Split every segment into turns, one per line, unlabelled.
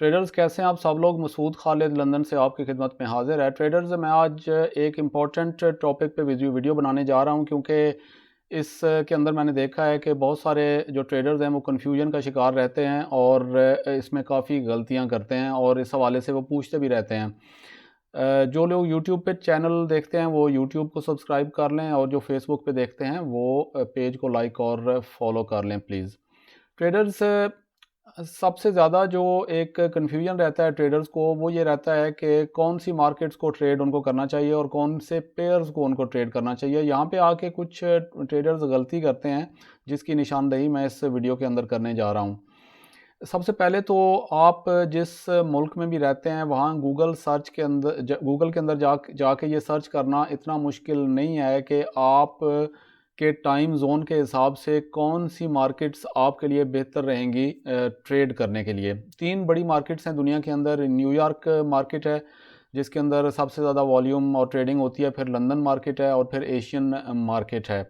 Traders कैसे हैं आप सब लोग। मसूद खालिद लंदन से आपकी खिदमत में हाजिर है। ट्रेडर्स, मैं आज एक इम्पॉर्टेंट टॉपिक पे वीडियो बनाने जा रहा हूं क्योंकि इसके अंदर मैंने देखा है कि बहुत सारे जो ट्रेडर्स हैं वो कन्फ्यूजन का शिकार रहते हैं और इसमें काफ़ी गलतियां करते हैं और इस हवाले से वो पूछते भी रहते हैं। जो लोग यूट्यूब पे चैनल देखते हैं वो यूट्यूब को सब्सक्राइब कर लें और जो फेसबुक पे देखते हैं वो पेज को लाइक और फॉलो कर लें प्लीज़। ट्रेडर्स, सबसे ज़्यादा जो एक कन्फ्यूजन रहता है ट्रेडर्स को वो ये रहता है कि कौन सी मार्केट्स को ट्रेड उनको करना चाहिए और कौन से पेयर्स को उनको ट्रेड करना चाहिए। यहाँ पे आके कुछ ट्रेडर्स गलती करते हैं जिसकी निशानदेही मैं इस वीडियो के अंदर करने जा रहा हूँ। सबसे पहले तो आप जिस मुल्क में भी रहते हैं वहाँ गूगल के अंदर जाके ये सर्च करना इतना मुश्किल नहीं है कि आप के टाइम जोन के हिसाब से कौन सी मार्केट्स आपके लिए बेहतर रहेंगी ट्रेड करने के लिए। तीन बड़ी मार्केट्स हैं दुनिया के अंदर। न्यूयॉर्क मार्केट है जिसके अंदर सबसे ज़्यादा वॉल्यूम और ट्रेडिंग होती है, फिर लंदन मार्केट है और फिर एशियन मार्केट है।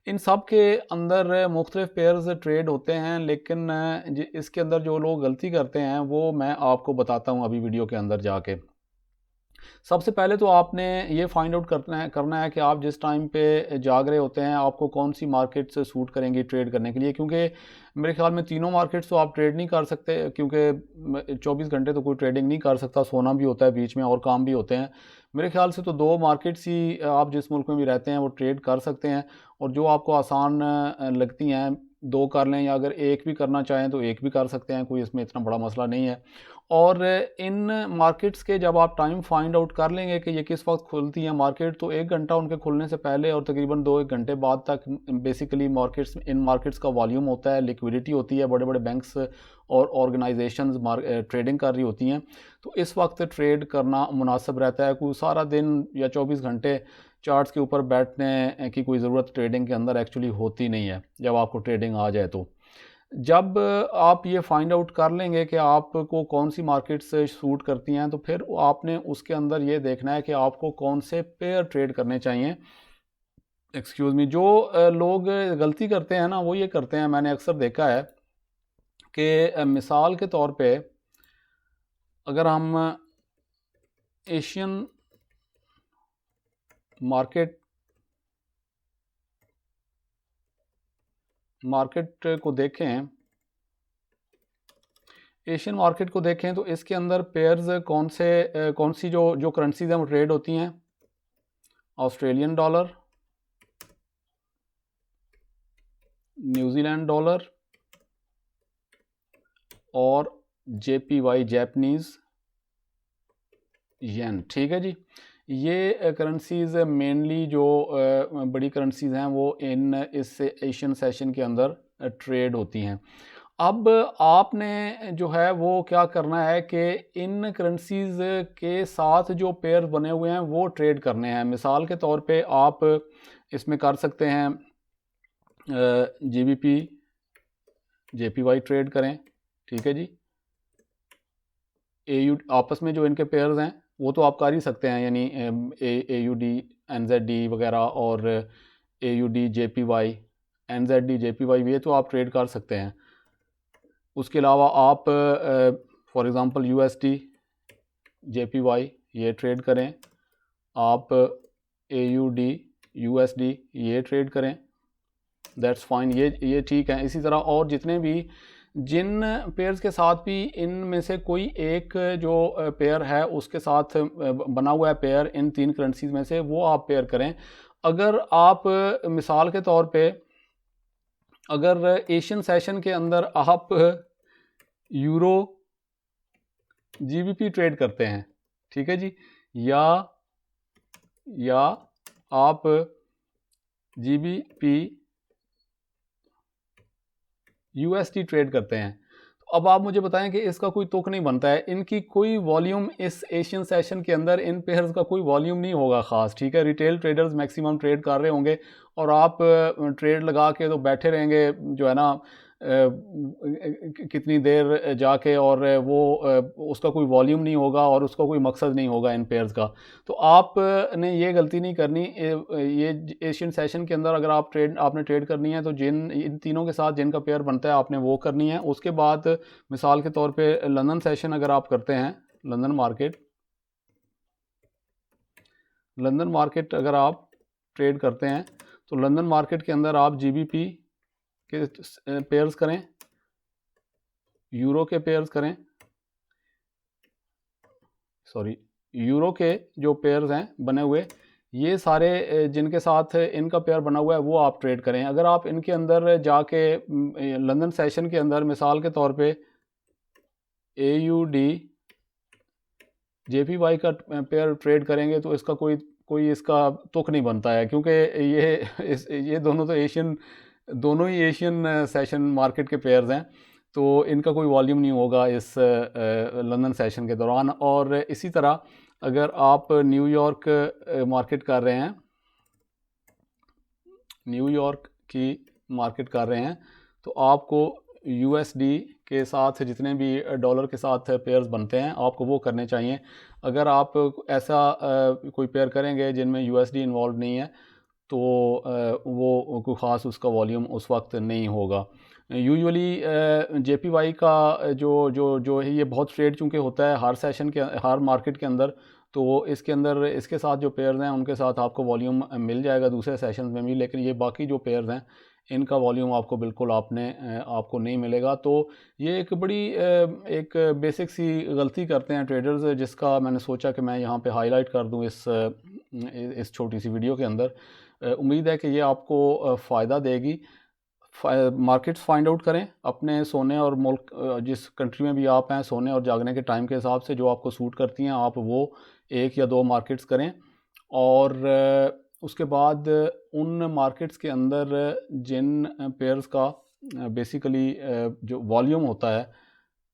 इन सब के अंदर मुख्तलिफ पेयर्स ट्रेड होते हैं, लेकिन इसके अंदर जो लोग गलती करते हैं वो मैं आपको बताता हूँ अभी वीडियो के अंदर जाके। सबसे पहले तो आपने ये फाइंड आउट करना है कि आप जिस टाइम पे जाग रहे होते हैं आपको कौन सी मार्केट से सूट करेंगी ट्रेड करने के लिए, क्योंकि मेरे ख्याल में तीनों मार्केट्स तो आप ट्रेड नहीं कर सकते क्योंकि 24 घंटे तो कोई ट्रेडिंग नहीं कर सकता, सोना भी होता है बीच में और काम भी होते हैं। मेरे ख्याल से तो दो मार्केट्स ही आप जिस मुल्क में भी रहते हैं वो ट्रेड कर सकते हैं और जो आपको आसान लगती हैं दो कर लें, या अगर एक भी करना चाहें तो एक भी कर सकते हैं, कोई इसमें इतना बड़ा मसला नहीं है। और इन मार्केट्स के जब आप टाइम फाइंड आउट कर लेंगे कि ये किस वक्त खुलती हैं मार्केट, तो 1 घंटा उनके खुलने से पहले और तकरीबन 2-1 घंटे बाद तक बेसिकली इन मार्केट्स का वॉल्यूम होता है, लिक्विडिटी होती है, बड़े बड़े बैंक्स और ऑर्गेनाइजेशंस ट्रेडिंग कर रही होती हैं। तो इस वक्त ट्रेड करना मुनासिब रहता है। कोई सारा दिन या 24 घंटे चार्ट्स के ऊपर बैठने की कोई ज़रूरत ट्रेडिंग के अंदर एक्चुअली होती नहीं है जब आपको ट्रेडिंग आ जाए। तो जब आप ये फाइंड आउट कर लेंगे कि आपको कौन सी मार्केट से सूट करती हैं, तो फिर आपने उसके अंदर ये देखना है कि आपको कौन से पेयर ट्रेड करने चाहिए। एक्सक्यूज़ मी, जो लोग गलती करते हैं ना वो ये करते हैं, मैंने अक्सर देखा है कि मिसाल के तौर पे अगर हम एशियन मार्केट को देखें, एशियन मार्केट को देखें तो इसके अंदर पेयर्स कौन सी जो करेंसीज हैं वो ट्रेड होती हैं। ऑस्ट्रेलियन डॉलर, न्यूजीलैंड डॉलर और JPY जैपनीज़ येन। ठीक है जी, ये करेंसीज मेनली जो बड़ी करेंसीज हैं वो इस एशियन सेशन के अंदर ट्रेड होती हैं। अब आपने जो है वो क्या करना है कि इन करेंसीज के साथ जो पेयर बने हुए हैं वो ट्रेड करने हैं। मिसाल के तौर पे आप इसमें कर सकते हैं GBP JPY ट्रेड करें, ठीक है जी। AU आपस में जो इनके पेयर्स हैं वो तो आप कर ही सकते हैं, यानी AUD NZD वगैरह और AUD JPY NZD JPY ये तो आप ट्रेड कर सकते हैं। उसके अलावा आप फॉर एग्ज़ाम्पल USD JPY ये ट्रेड करें, आप AUD USD ये ट्रेड करें, दैट्स फाइन, ये ठीक है। इसी तरह और जितने भी जिन पेयर्स के साथ भी इनमें से कोई एक जो पेयर है उसके साथ बना हुआ है पेयर इन तीन करेंसीज में से, वो आप पेयर करें। अगर आप मिसाल के तौर पे अगर एशियन सेशन के अंदर आप यूरो GBP ट्रेड करते हैं, ठीक है जी, या आप GBP USD ट्रेड करते हैं, तो अब आप मुझे बताएं कि इसका कोई तुक नहीं बनता है। इनकी कोई वॉल्यूम इस एशियन सेशन के अंदर इन पेयर्स का कोई वॉल्यूम नहीं होगा ख़ास, ठीक है। रिटेल ट्रेडर्स मैक्सिमम ट्रेड कर रहे होंगे और आप ट्रेड लगा के तो बैठे रहेंगे जो है ना कितनी देर जाके, और वो उसका कोई वॉल्यूम नहीं होगा और उसका कोई मकसद नहीं होगा इन पेयर्स का। तो आपने ये गलती नहीं करनी। ये एशियन सेशन के अंदर अगर आपने ट्रेड करनी है तो इन तीनों के साथ जिनका पेयर बनता है आपने वो करनी है। उसके बाद मिसाल के तौर पे लंदन सेशन अगर आप करते हैं, लंदन मार्केट अगर आप ट्रेड करते हैं तो लंदन मार्केट के अंदर आप GBP के पेयर्स करें, यूरो के पेयर्स करें, यूरो के जो पेयर्स हैं बने हुए, ये सारे जिनके साथ इनका पेयर बना हुआ है वो आप ट्रेड करें। अगर आप इनके अंदर जाके लंदन सेशन के अंदर मिसाल के तौर पे AUD JPY का पेयर ट्रेड करेंगे तो इसका कोई इसका तुक नहीं बनता है, क्योंकि ये दोनों ही एशियन सेशन मार्केट के पेयर्स हैं, तो इनका कोई वॉल्यूम नहीं होगा इस लंदन सेशन के दौरान। और इसी तरह अगर आप न्यूयॉर्क मार्केट कर रहे हैं, न्यूयॉर्क की मार्केट कर रहे हैं, तो आपको USD के साथ जितने भी डॉलर के साथ पेयर्स बनते हैं आपको वो करने चाहिए। अगर आप ऐसा कोई पेयर करेंगे जिनमें USD इन्वॉल्व नहीं है तो वो कोई ख़ास उसका वॉल्यूम उस वक्त नहीं होगा। यूजुअली JPY का जो है ये बहुत ट्रेड चूँकि होता है हर मार्केट के अंदर, तो इसके अंदर इसके साथ जो पेयर्स हैं उनके साथ आपको वॉल्यूम मिल जाएगा दूसरे सेशंस में भी, लेकिन ये बाकी जो पेयर्स हैं इनका वॉल्यूम आपको बिल्कुल आपको नहीं मिलेगा। तो ये एक बड़ी एक बेसिक सी गलती करते हैं ट्रेडर्स, जिसका मैंने सोचा कि मैं यहाँ पे हाईलाइट कर दूँ इस छोटी सी वीडियो के अंदर। उम्मीद है कि ये आपको फ़ायदा देगी। मार्केट्स फाइंड आउट करें अपने सोने और मुल्क जिस कंट्री में भी आप हैं, सोने और जागने के टाइम के हिसाब से जो आपको सूट करती हैं आप वो 1 या 2 मार्केट्स करें, और उसके बाद उन मार्केट्स के अंदर जिन पेयर्स का बेसिकली जो वॉल्यूम होता है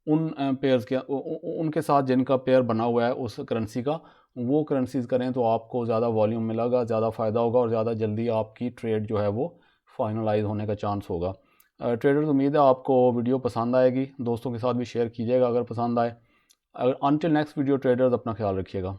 उन पेयर्स के उनके साथ जिनका पेयर बना हुआ है उस करेंसी का, वो करेंसीज करें तो आपको ज़्यादा वॉल्यूम मिलेगा, ज़्यादा फ़ायदा होगा और ज़्यादा जल्दी आपकी ट्रेड जो है वो फाइनलाइज होने का चांस होगा। ट्रेडर्स, उम्मीद है आपको वीडियो पसंद आएगी, दोस्तों के साथ भी शेयर कीजिएगा अगर पसंद आए। अनटिल नेक्स्ट वीडियो ट्रेडर्स, अपना ख्याल रखिएगा।